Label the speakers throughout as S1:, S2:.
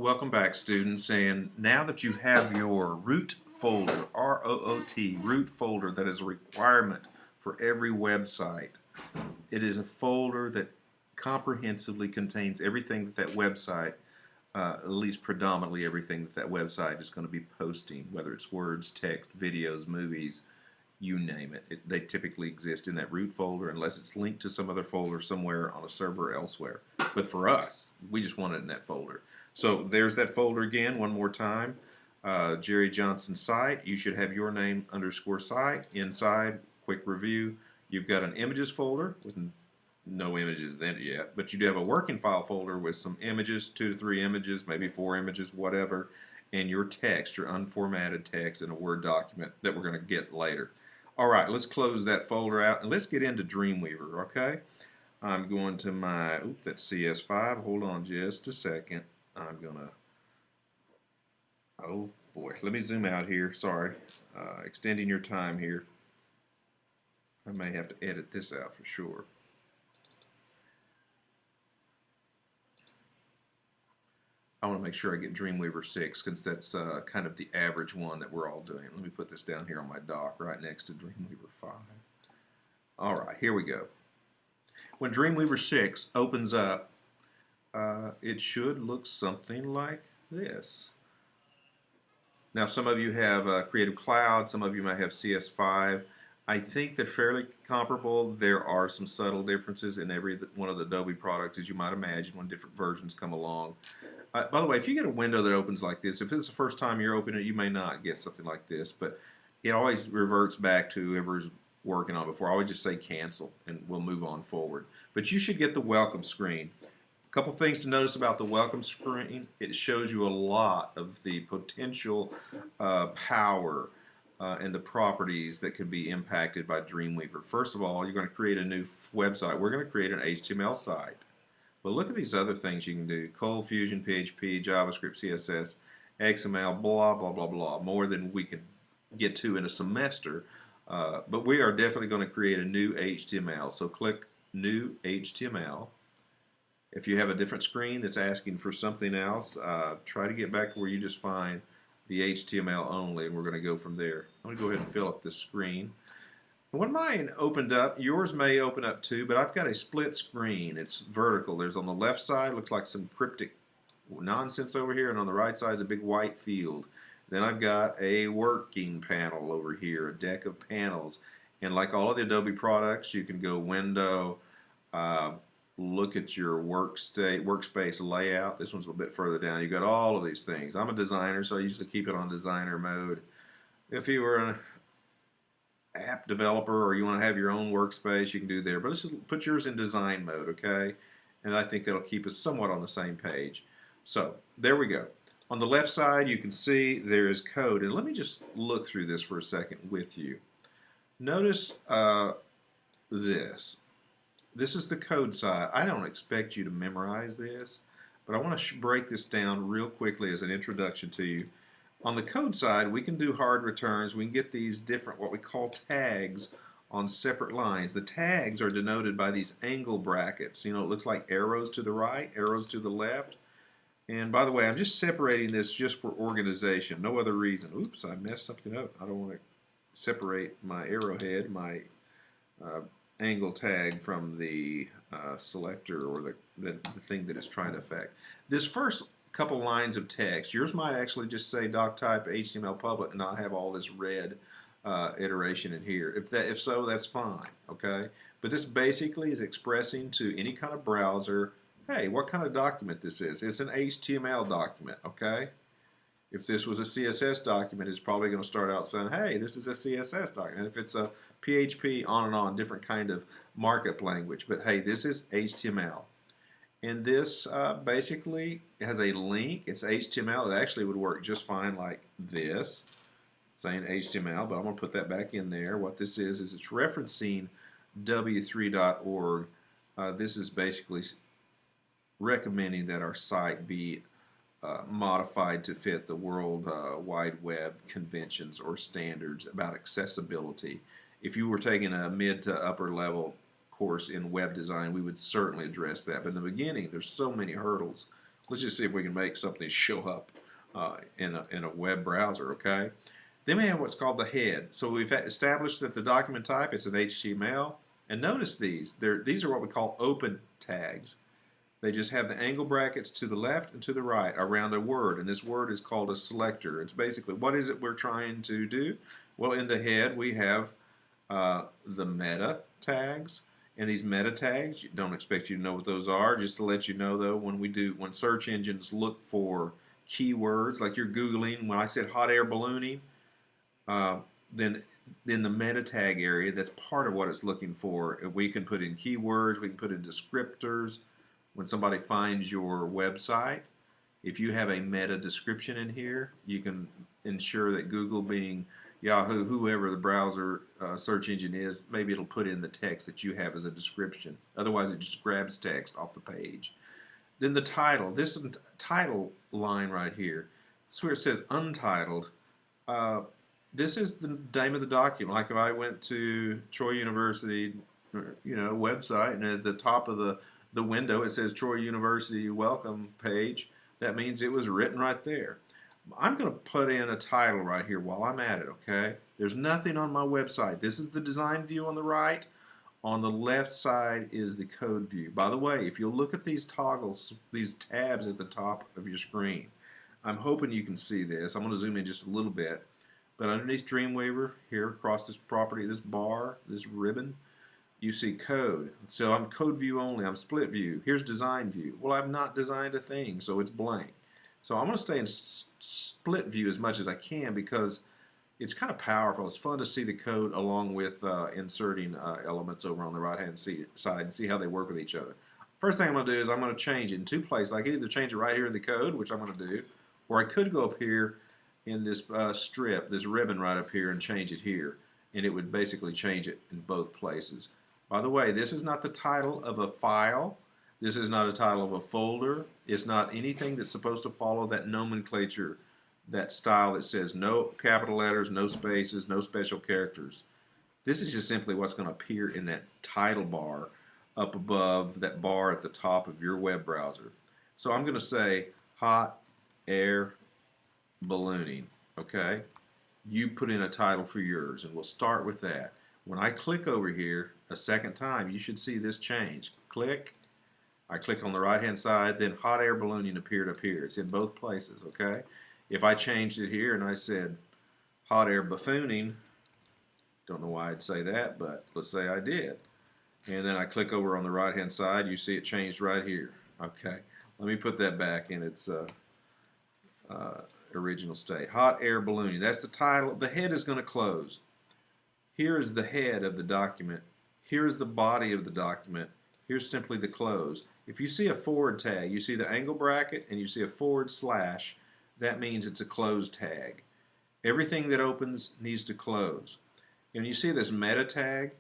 S1: Welcome back, students. And now that you have your root folder, R-O-O-T, root folder, that is a requirement for every website. It is a folder that comprehensively contains everything that website, at least predominantly everything that website is going to be posting, whether it's words, text, videos, movies, you name it. They typically exist in that root folder unless it's linked to some other folder somewhere on a server elsewhere. But for us, we just want it in that folder. So there's that folder again, one more time. Jerry Johnson site. You should have your name _ site. Inside, quick review. You've got an images folder with no images in it yet, but you do have a working file folder with some images, 2 to 3 images, maybe 4 images, whatever, and your text, your unformatted text in a Word document that we're going to get later. All right, let's close that folder out and let's get into Dreamweaver, okay? I'm going to my, that's CS5. Hold on just a second. I'm going to, oh boy, let me zoom out here. Sorry, extending your time here. I may have to edit this out for sure. I want to make sure I get Dreamweaver 6 because that's kind of the average one that we're all doing. Let me put this down here on my dock right next to Dreamweaver 5. All right, here we go. When Dreamweaver 6 opens up, it should look something like this. Now, some of you have Creative Cloud, some of you might have CS5. I think they're fairly comparable. There are some subtle differences in every one of the Adobe products, as you might imagine, when different versions come along. By the way, if you get a window that opens like this, if this is the first time you're opening it, you may not get something like this, but it always reverts back to whoever's working on it before. I always just say cancel, and we'll move on forward. But you should get the welcome screen. A couple things to notice about the welcome screen. It shows you a lot of the potential power and the properties that could be impacted by Dreamweaver. First of all, you're going to create a new website. We're going to create an HTML site. But look at these other things you can do. Cold Fusion, PHP, JavaScript, CSS, XML, blah, blah, blah, blah. More than we can get to in a semester. But we are definitely going to create a new HTML. So click New HTML. If you have a different screen that's asking for something else, try to get back to where you just find the HTML only, and we're going to go from there. I'm going to go ahead and fill up this screen. When mine opened up, yours may open up too, but I've got a split screen. It's vertical. There's on the left side, looks like some cryptic nonsense over here, and on the right side is a big white field. Then I've got a working panel over here, a deck of panels. And like all of the Adobe products, you can go Window, look at your workspace layout. This one's a little bit further down. You've got all of these things. I'm a designer, so I usually keep it on designer mode. If you were an app developer or you want to have your own workspace, you can do there. But let's just put yours in design mode, okay? And I think that'll keep us somewhat on the same page. So there we go. On the left side, you can see there is code. And let me just look through this for a second with you. Notice this. This is the code side. I don't expect you to memorize this, but I want to break this down real quickly as an introduction to you. On the code side, we can do hard returns. We can get these different, what we call tags, on separate lines. The tags are denoted by these angle brackets. You know, it looks like arrows to the right, arrows to the left. And by the way, I'm just separating this just for organization, no other reason. Oops, I messed something up. I don't want to separate my arrowhead, my angle tag from the selector or the thing that it's trying to affect. This first couple lines of text, yours might actually just say doc type HTML public and not have all this red iteration in here. If so, that's fine, okay? But this basically is expressing to any kind of browser, hey, what kind of document this is. It's an HTML document, okay? If this was a CSS document, it's probably going to start out saying, hey, this is a CSS document. If it's a PHP, on and on, different kind of markup language. But hey, this is HTML. And this basically has a link. It's HTML. It actually would work just fine like this, saying HTML, but I'm going to put that back in there. What this is it's referencing w3.org. This is basically recommending that our site be modified to fit the World Wide Web conventions or standards about accessibility. If you were taking a mid to upper level course in web design, we would certainly address that. But in the beginning, there's so many hurdles Let's just see if we can make something show up in a web browser, okay? Then we have what's called the head. So we've established that the document type is an HTML. And notice these. These are what we call open tags. They just have the angle brackets to the left and to the right around a word, and this word is called a selector. It's basically, what is it we're trying to do? Well, in the head we have the meta tags, and these meta tags, don't expect you to know what those are. Just to let you know though, when search engines look for keywords, like you're Googling, when I said hot air ballooning, then in the meta tag area, that's part of what it's looking for. We can put in keywords, we can put in descriptors. When somebody finds your website, if you have a meta description in here, you can ensure that Google, being Yahoo, whoever the browser search engine is, maybe it'll put in the text that you have as a description. Otherwise, it just grabs text off the page. Then the title. This title line right here, this is where it says untitled. This is the name of the document. Like if I went to Troy University, website, and at the top of the window it says Troy University welcome page, that means it was written right there. I'm going to put in a title right here while I'm at it, okay? There's nothing on my website. This is the design view on the right. On the left side is the code view. By the way, if you'll look at these toggles, these tabs at the top of your screen, I'm hoping you can see this. I'm going to zoom in just a little bit. But underneath Dreamweaver, here across this property, this bar, this ribbon, you see code. So I'm code view only. I'm split view. Here's design view. Well, I've not designed a thing, so it's blank. So I'm going to stay in split view as much as I can because it's kind of powerful. It's fun to see the code along with inserting elements over on the right-hand side and see how they work with each other. First thing I'm going to do is I'm going to change it in two places. I can either change it right here in the code, which I'm going to do, or I could go up here in this strip, this ribbon right up here, and change it here. And it would basically change it in both places. By the way, this is not the title of a file. This is not a title of a folder. It's not anything that's supposed to follow that nomenclature, that style that says no capital letters, no spaces, no special characters. This is just simply what's going to appear in that title bar up above that bar at the top of your web browser. So I'm going to say hot air ballooning, okay? You put in a title for yours, and we'll start with that. When I click over here a second time, you should see this change. Click. I click on the right-hand side, then hot air ballooning appeared up here. It's in both places, okay? If I changed it here and I said hot air buffooning, don't know why I'd say that, but let's say I did. And then I click over on the right-hand side, you see it changed right here. Okay, let me put that back in its original state. Hot air ballooning. That's the title. The head is going to close. Here is the head of the document. Here is the body of the document. Here's simply the close. If you see a forward tag, you see the angle bracket and you see a forward slash, that means it's a close tag. Everything that opens needs to close. And you see this meta tag,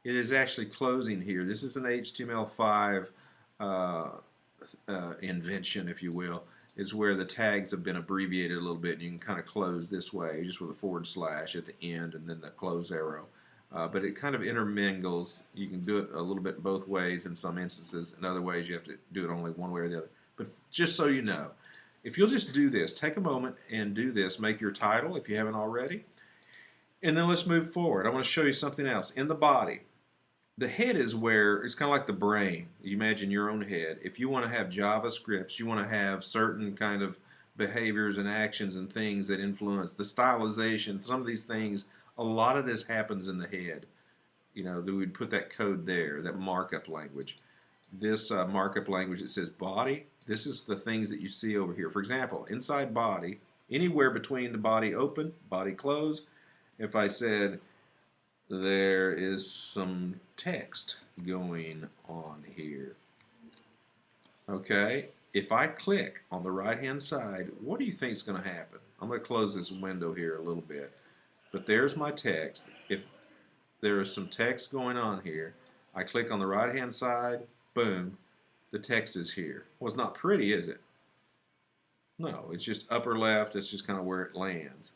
S1: it is actually closing here. This is an HTML5 invention, if you will. Is where the tags have been abbreviated a little bit, and you can kind of close this way, just with a forward slash at the end and then the close arrow. But it kind of intermingles. You can do it a little bit both ways in some instances. In other ways, you have to do it only one way or the other. But just so you know, if you'll just do this, take a moment and do this. Make your title if you haven't already. And then let's move forward. I want to show you something else. In the body, the head is where, it's kind of like the brain. You imagine your own head. If you want to have JavaScripts, you want to have certain kind of behaviors and actions and things that influence the stylization, some of these things, a lot of this happens in the head. You know, we'd put that code there, that markup language. This markup language that says body, this is the things that you see over here. For example, inside body, anywhere between the body open, body close, if I said there is some text going on here. Okay, if I click on the right hand side, what do you think is going to happen? I'm going to close this window here a little bit, but there's my text. If there is some text going on here, I click on the right hand side, boom, the text is here. Well, it's not pretty, is it? No, it's just upper left. It's just kind of where it lands.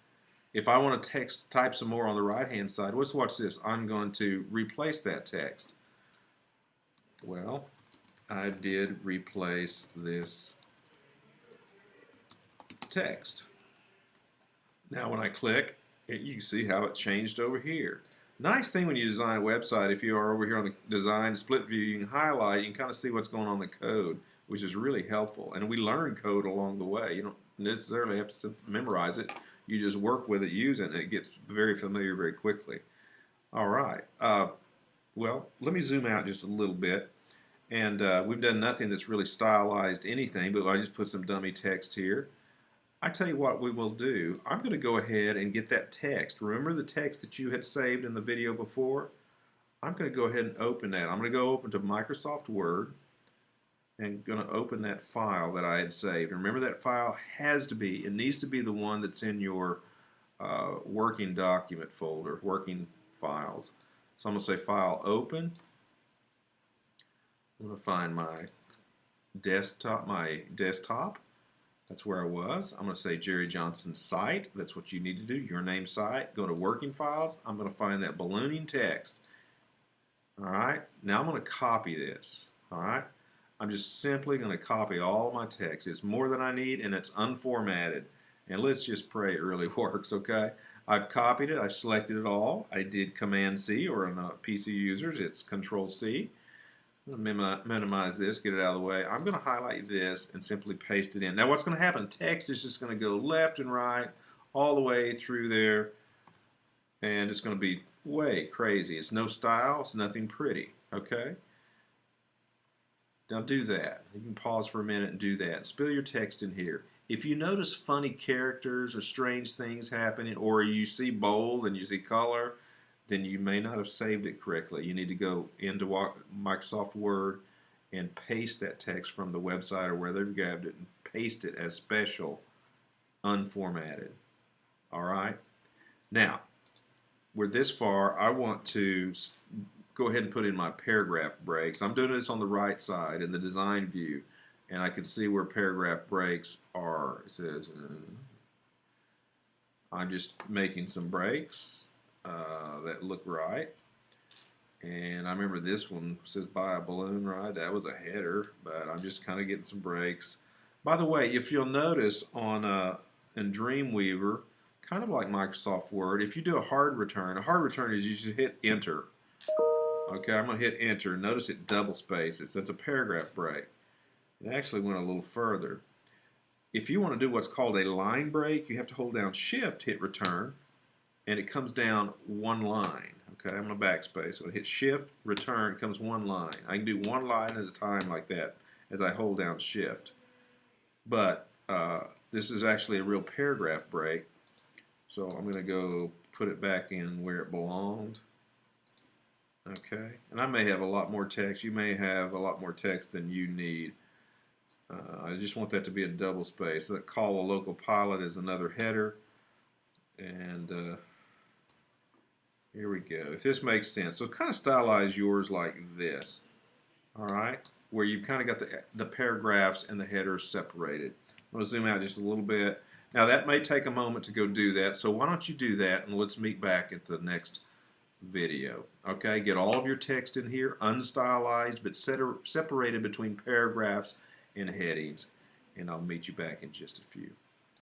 S1: If I want to type some more on the right-hand side, let's watch this. I'm going to replace that text. Well, I did replace this text. Now when I click, you can see how it changed over here. Nice thing when you design a website, if you are over here on the design split view, you can highlight, you can kind of see what's going on in the code, which is really helpful. And we learn code along the way. You don't necessarily have to memorize it. You just work with it, use it, and it gets very familiar very quickly. All right. Well, let me zoom out just a little bit. And we've done nothing that's really stylized anything, but I just put some dummy text here. I tell you what we will do. I'm going to go ahead and get that text. Remember the text that you had saved in the video before? I'm going to go ahead and open that. I'm going to go open to Microsoft Word and going to open that file that I had saved. Remember that file has to be, it needs to be the one that's in your working document folder, working files. So I'm going to say File Open. I'm going to find my desktop. That's where I was. I'm going to say Jerry Johnson site. That's what you need to do, your name site. Go to Working Files. I'm going to find that ballooning text. All right. Now I'm going to copy this. All right. I'm just simply going to copy all of my text. It's more than I need, and it's unformatted. And let's just pray it really works, okay? I've copied it. I've selected it all. I did Command-C, or on PC users, it's Control-C. I'm going to minimize this, get it out of the way. I'm going to highlight this and simply paste it in. Now what's going to happen, text is just going to go left and right all the way through there, and it's going to be way crazy. It's no style, it's nothing pretty, okay? Now do that. You can pause for a minute and do that. Spill your text in here. If you notice funny characters or strange things happening, or you see bold and you see color, then you may not have saved it correctly. You need to go into Microsoft Word and paste that text from the website or wherever you grabbed it and paste it as special, unformatted. All right? Now, we're this far. I want to go ahead and put in my paragraph breaks. I'm doing this on the right side in the design view, and I can see where paragraph breaks are. It says, I'm just making some breaks that look right. And I remember this one says buy a balloon ride. That was a header, but I'm just kind of getting some breaks. By the way, if you'll notice on in Dreamweaver, kind of like Microsoft Word, if you do a hard return is you just hit enter. Okay, I'm going to hit enter. Notice it double spaces. That's a paragraph break. It actually went a little further. If you want to do what's called a line break, you have to hold down Shift, hit return, and it comes down one line. Okay, I'm going to backspace. So I hit Shift, return, it comes one line. I can do one line at a time like that as I hold down Shift. But this is actually a real paragraph break. So I'm going to go put it back in where it belonged. Okay, and I may have a lot more text. You may have a lot more text than you need. I just want that to be a double space. That call a local pilot is another header. And here we go. If this makes sense. So kind of stylize yours like this. All right, where you've kind of got the paragraphs and the headers separated. I'm going to zoom out just a little bit. Now that may take a moment to go do that. So why don't you do that, and let's meet back at the next video. Okay, get all of your text in here, unstylized, but separated between paragraphs and headings, and I'll meet you back in just a few.